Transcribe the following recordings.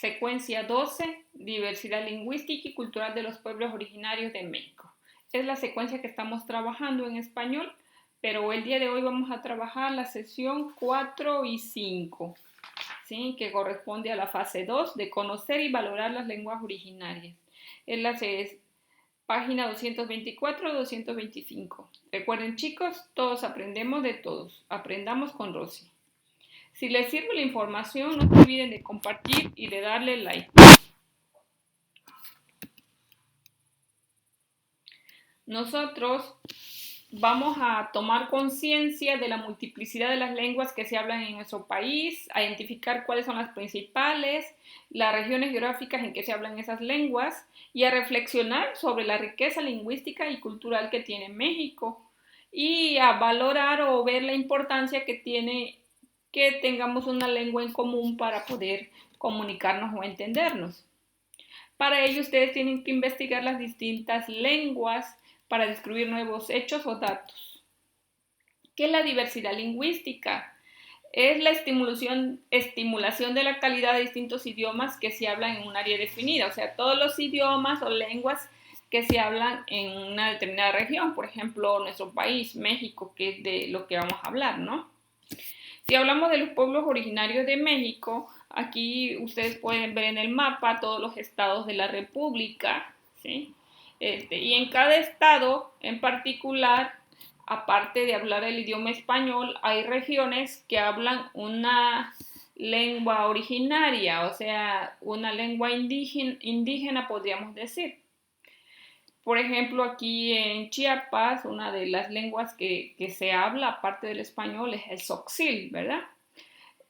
Secuencia 12, diversidad lingüística y cultural de los pueblos originarios de México. Es la secuencia que estamos trabajando en español, pero el día de hoy vamos a trabajar la sesión 4 y 5, ¿sí? Que corresponde a la fase 2 de conocer y valorar las lenguas originarias. Es la página 224 a 225. Recuerden, chicos, todos aprendemos de todos. Aprendamos con Rosy. Si les sirve la información, no se olviden de compartir y de darle like. Nosotros vamos a tomar conciencia de la multiplicidad de las lenguas que se hablan en nuestro país, a identificar cuáles son las principales, las regiones geográficas en que se hablan esas lenguas y a reflexionar sobre la riqueza lingüística y cultural que tiene México y a valorar o ver la importancia que tiene que tengamos una lengua en común para poder comunicarnos o entendernos. Para ello, ustedes tienen que investigar las distintas lenguas para descubrir nuevos hechos o datos. ¿Qué es la diversidad lingüística? Es la estimulación de la calidad de distintos idiomas que se hablan en un área definida, o sea, todos los idiomas o lenguas que se hablan en una determinada región, por ejemplo, nuestro país, México, que es de lo que vamos a hablar, ¿no? Si hablamos de los pueblos originarios de México, aquí ustedes pueden ver en el mapa todos los estados de la República, ¿sí? Y en cada estado en particular, aparte de hablar el idioma español, hay regiones que hablan una lengua originaria, o sea, una lengua indígena podríamos decir. Por ejemplo, aquí en Chiapas, una de las lenguas que se habla, aparte del español, es el tzotzil, ¿verdad?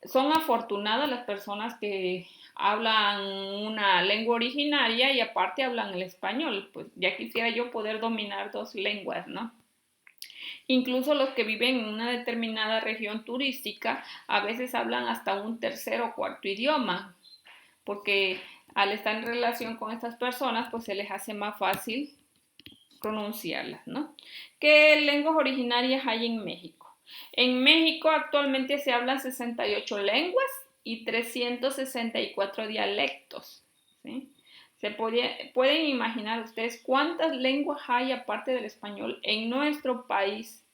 Son afortunadas las personas que hablan una lengua originaria y aparte hablan el español. Pues ya quisiera yo poder dominar dos lenguas, ¿no? Incluso los que viven en una determinada región turística a veces hablan hasta un tercer o cuarto idioma, porque al estar en relación con estas personas, pues se les hace más fácil pronunciarlas, ¿no? ¿Qué lenguas originarias hay en México? En México actualmente se hablan 68 lenguas y 364 dialectos, ¿sí? Pueden imaginar ustedes cuántas lenguas hay aparte del español en nuestro país.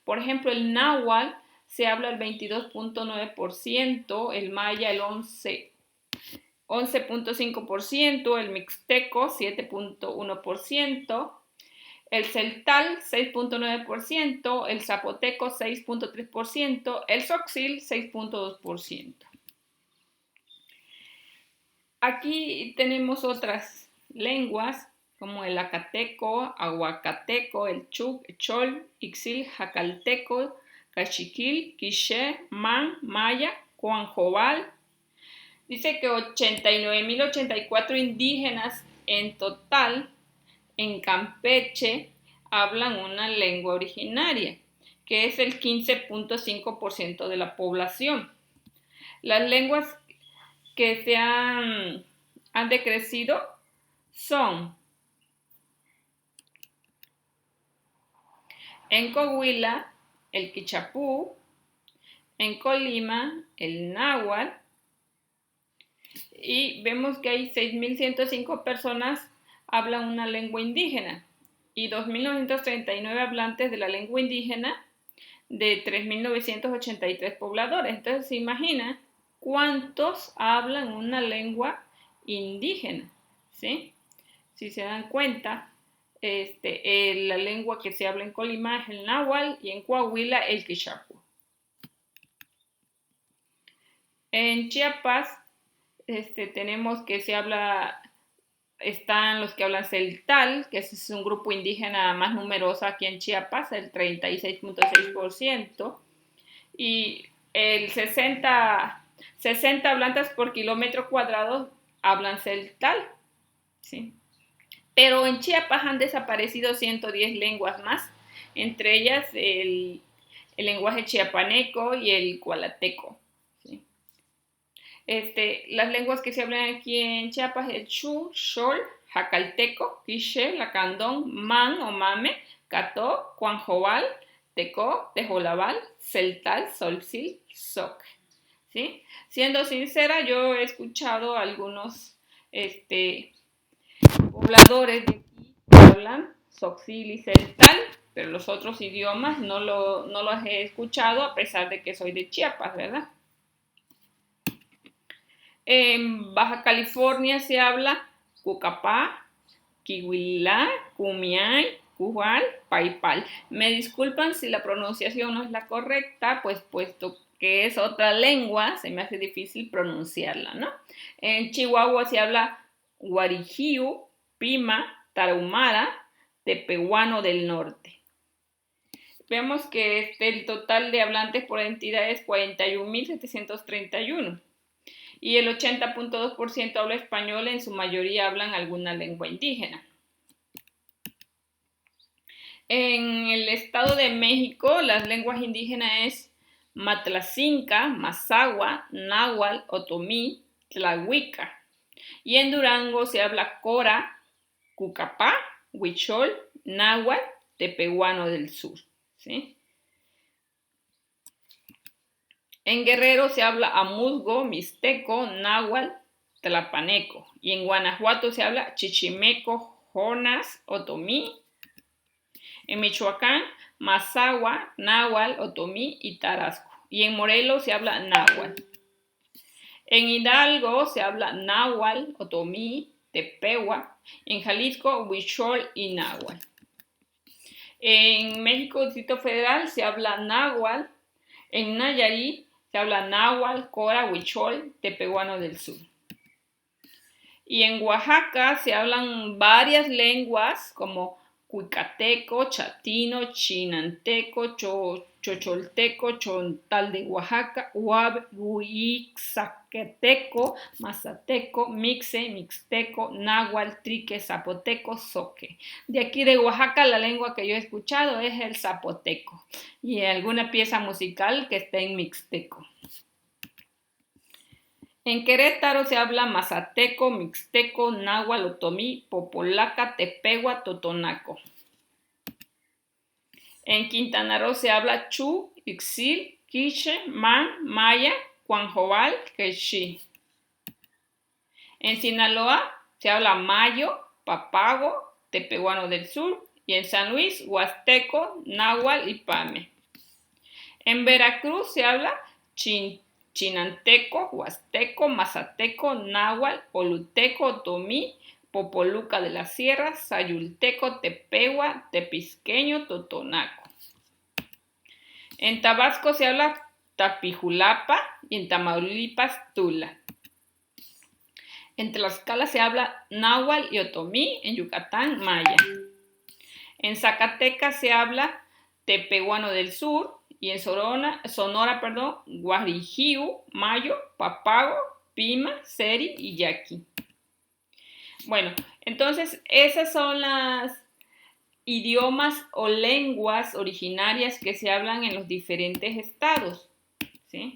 Por ejemplo, el náhuatl se habla el 22.9%, el maya el 11.5%, el mixteco 7.1%, el celtal 6.9%, el zapoteco 6.3%, el tzotzil 6.2%. Aquí tenemos otras lenguas como el acateco, aguacateco, el chol, ixil, jacalteco, cachiquil, quiché, man, maya, cuanjobal. Dice que 89.084 indígenas en total en Campeche hablan una lengua originaria, que es el 15.5% de la población. Las lenguas que se han decrecido son en Coahuila el quichapú, en Colima el náhuatl, y vemos que hay 6.105 personas hablan una lengua indígena y 2.939 hablantes de la lengua indígena de 3.983 pobladores. Entonces se imagina cuántos hablan una lengua indígena, ¿sí? Si se dan cuenta, la lengua que se habla en Colima es el náhuatl y en Coahuila el quichapú. En Chiapas tenemos que están los que hablan celtal, que es un grupo indígena más numeroso aquí en Chiapas, el 36.6%, y el 60 hablantes por kilómetro cuadrado hablan celtal, ¿sí? Pero en Chiapas han desaparecido 110 lenguas más, entre ellas el lenguaje chiapaneco y el cualateco. Las lenguas que se hablan aquí en Chiapas es el chu, xol, jacalteco, quiché, lacandón, man o mame, cató, cuanjobal, tecó, tejolabal, celtal, tzotzil, tzoc. ¿sí? Siendo sincera, yo he escuchado a algunos pobladores de aquí que hablan Tzotzil y Celtal, pero los otros idiomas no los he escuchado a pesar de que soy de Chiapas, ¿verdad? En Baja California se habla Cucapá, Kiwilá, Kumiay, Cujal, Paipal. Me disculpan si la pronunciación no es la correcta, pues puesto que es otra lengua, se me hace difícil pronunciarla, ¿no? En Chihuahua se habla Guarijiu, Pima, Tarahumara, Tepehuano del Norte. Vemos que el total de hablantes por entidad es 41.731 y el 80.2% habla español, en su mayoría hablan alguna lengua indígena. En el Estado de México, las lenguas indígenas es Matlacinca, Mazahua, Náhuatl, Otomí, Tlahuica. Y en Durango se habla Cora, Cucapá, Huichol, Náhuatl, Tepehuano del Sur, ¿sí? En Guerrero se habla Amuzgo, Mixteco, Náhuatl, Tlapaneco. Y en Guanajuato se habla Chichimeco, Jonas, Otomí. En Michoacán, Mazahua, Náhuatl, Otomí y Tarasco. Y en Morelos se habla Náhuatl. En Hidalgo se habla Náhuatl, Otomí, Tepehua. En Jalisco, Huichol y Náhuatl. En México, Distrito Federal, se habla Náhuatl. En Nayarit se habla Náhuatl, Cora, Huichol, Tepehuano del Sur. Y en Oaxaca se hablan varias lenguas como cuicateco, chatino, chinanteco, chocholteco, chontal de Oaxaca, huixaqueteco, mazateco, mixe, mixteco, náhuatl, trique, zapoteco, zoque. De aquí de Oaxaca la lengua que yo he escuchado es el zapoteco y alguna pieza musical que esté en mixteco. En Querétaro se habla mazateco, mixteco, náhuatl, otomí, popolaca, tepehua, totonaco. En Quintana Roo se habla chu, ixil, quiche, man, maya, cuanjobal, quechí. En Sinaloa se habla mayo, papago, tepehuano del sur. Y en San Luis, huasteco, náhuatl y pame. En Veracruz se habla chinanteco, huasteco, mazateco, náhuatl, oluteco, otomí, popoluca de la sierra, sayulteco, tepehua, tepisqueño, totonaco. En Tabasco se habla tapijulapa y en Tamaulipas tula. En Tlaxcala se habla náhuatl y otomí, en Yucatán maya. En Zacatecas se habla tepehuano del sur. Y en Sonora, Guarijiu, Mayo, Papago, Pima, Seri y Yaqui. Bueno, entonces esas son las idiomas o lenguas originarias que se hablan en los diferentes estados, ¿sí?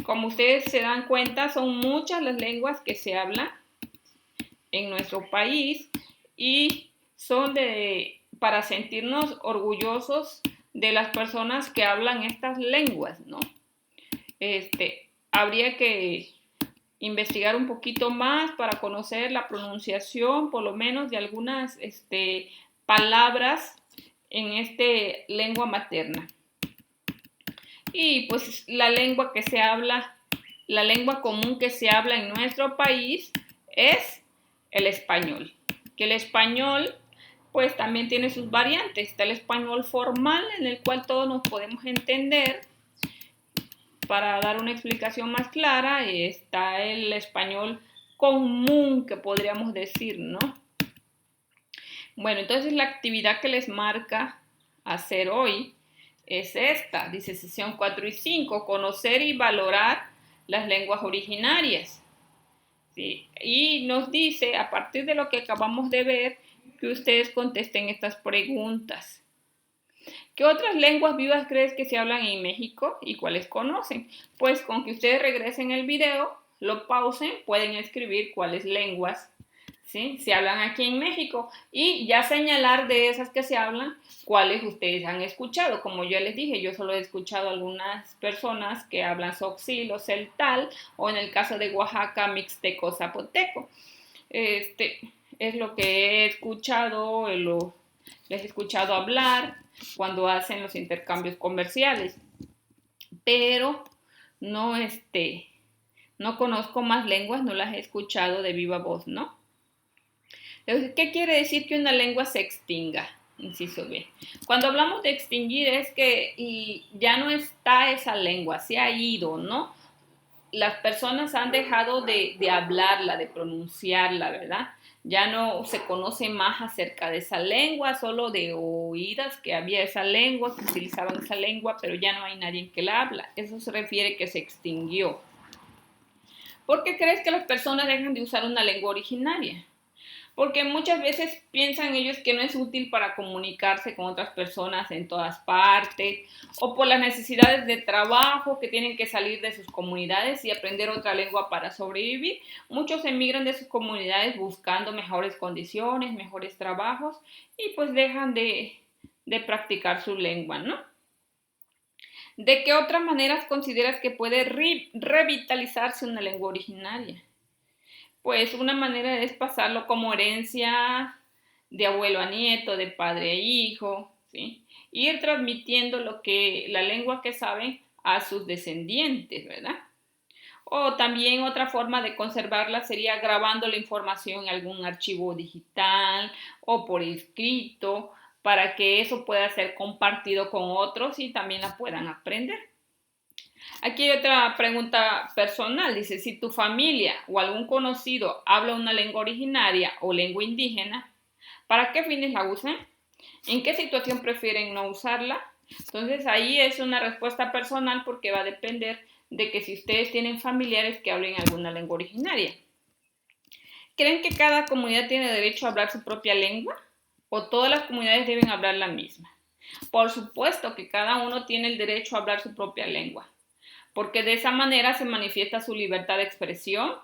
Como ustedes se dan cuenta, son muchas las lenguas que se hablan en nuestro país y son para sentirnos orgullosos de las personas que hablan estas lenguas, ¿no? Habría que investigar un poquito más para conocer la pronunciación, por lo menos, de algunas palabras en lengua materna. Y pues la lengua común que se habla en nuestro país es el español. Que el español pues también tiene sus variantes. Está el español formal, en el cual todos nos podemos entender. Para dar una explicación más clara, está el español común, que podríamos decir, ¿no? Bueno, entonces la actividad que les marca hacer hoy es esta. Dice sesión 4 y 5, conocer y valorar las lenguas originarias. ¿Sí? Y nos dice, a partir de lo que acabamos de ver, que ustedes contesten estas preguntas. ¿Qué otras lenguas vivas crees que se hablan en México y cuáles conocen? Pues con que ustedes regresen el video, lo pausen, pueden escribir cuáles lenguas ¿sí? Se hablan aquí en México y ya señalar de esas que se hablan cuáles ustedes han escuchado. Como yo les dije, yo solo he escuchado algunas personas que hablan Tzotzil o Celtal, o en el caso de Oaxaca, Mixteco, Zapoteco. Es lo que he escuchado, les he escuchado hablar cuando hacen los intercambios comerciales, pero no, no conozco más lenguas, no las he escuchado de viva voz, ¿no? Entonces, ¿qué quiere decir que una lengua se extinga? Inciso B. Cuando hablamos de extinguir es que ya no está esa lengua, se ha ido, ¿no? Las personas han dejado de hablarla, de pronunciarla, ¿verdad? Ya no se conoce más acerca de esa lengua, solo de oídas que había esa lengua, que utilizaban esa lengua, pero ya no hay nadie que la habla. Eso se refiere que se extinguió. ¿Por qué crees que las personas dejan de usar una lengua originaria? Porque muchas veces piensan ellos que no es útil para comunicarse con otras personas en todas partes, o por las necesidades de trabajo que tienen que salir de sus comunidades y aprender otra lengua para sobrevivir. Muchos emigran de sus comunidades buscando mejores condiciones, mejores trabajos, y pues dejan de practicar su lengua, ¿no? ¿De qué otras maneras consideras que puede revitalizarse una lengua originaria? Pues una manera es pasarlo como herencia de abuelo a nieto, de padre a hijo, ¿sí? Ir transmitiendo la lengua que saben a sus descendientes, ¿verdad? O también otra forma de conservarla sería grabando la información en algún archivo digital o por escrito para que eso pueda ser compartido con otros y también la puedan aprender. Aquí hay otra pregunta personal. Dice, si tu familia o algún conocido habla una lengua originaria o lengua indígena, ¿para qué fines la usan? ¿En qué situación prefieren no usarla? Entonces ahí es una respuesta personal porque va a depender de que si ustedes tienen familiares que hablen alguna lengua originaria. ¿Creen que cada comunidad tiene derecho a hablar su propia lengua? ¿O todas las comunidades deben hablar la misma? Por supuesto que cada uno tiene el derecho a hablar su propia lengua, porque de esa manera se manifiesta su libertad de expresión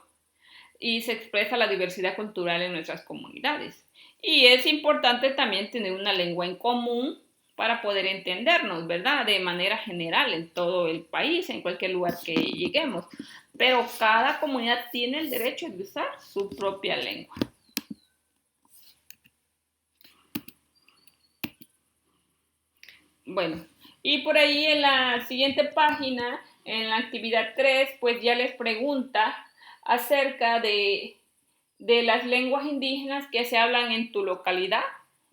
y se expresa la diversidad cultural en nuestras comunidades. Y es importante también tener una lengua en común para poder entendernos, ¿verdad? De manera general en todo el país, en cualquier lugar que lleguemos. Pero cada comunidad tiene el derecho de usar su propia lengua. Bueno, y por ahí en la siguiente página, en la actividad 3, pues ya les pregunta acerca de las lenguas indígenas que se hablan en tu localidad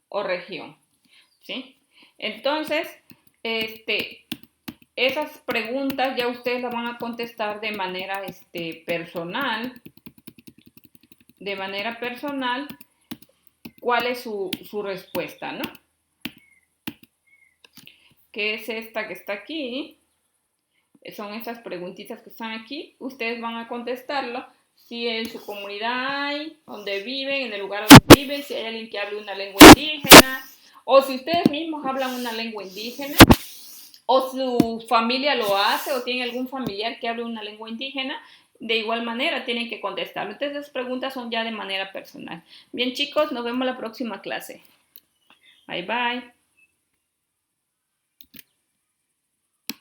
o región, ¿sí? Entonces, esas preguntas ya ustedes las van a contestar de manera personal, cuál es su respuesta, ¿no? ¿Qué es esta que está aquí? Son estas preguntitas que están aquí. Ustedes van a contestarlo. Si en su comunidad hay, donde viven, en el lugar donde viven, si hay alguien que hable una lengua indígena, o si ustedes mismos hablan una lengua indígena, o su familia lo hace, o tienen algún familiar que hable una lengua indígena, de igual manera tienen que contestarlo. Entonces, las preguntas son ya de manera personal. Bien, chicos, nos vemos la próxima clase. Bye, bye.